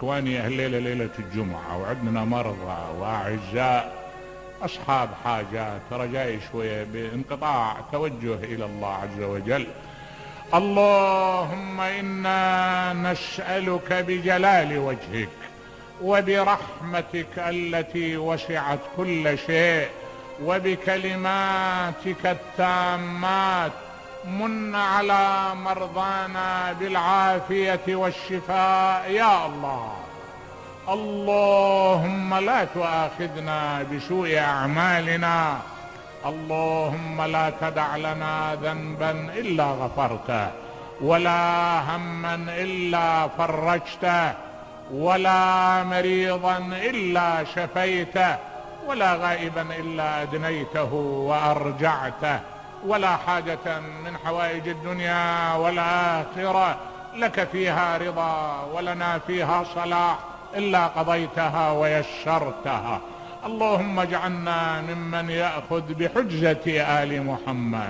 إخواني الليلة ليلة الجمعة، وعندنا مرضى وأعزاء أصحاب حاجات، رجائي شوية بانقطاع توجه إلى الله عز وجل. اللهم إنا نسألك بجلال وجهك وبرحمتك التي وسعت كل شيء وبكلماتك التامات، من على مرضانا بالعافية والشفاء يا الله. اللهم لا تؤاخذنا بسوء أعمالنا، اللهم لا تدع لنا ذنبا إلا غفرته، ولا هما إلا فرجته، ولا مريضا إلا شفيته، ولا غائبا إلا أدنيته وأرجعته، ولا حاجة من حوائج الدنيا والآخرة لك فيها رضا ولنا فيها صلاح إلا قضيتها ويسرتها. اللهم اجعلنا ممن يأخذ بحجة آل محمد.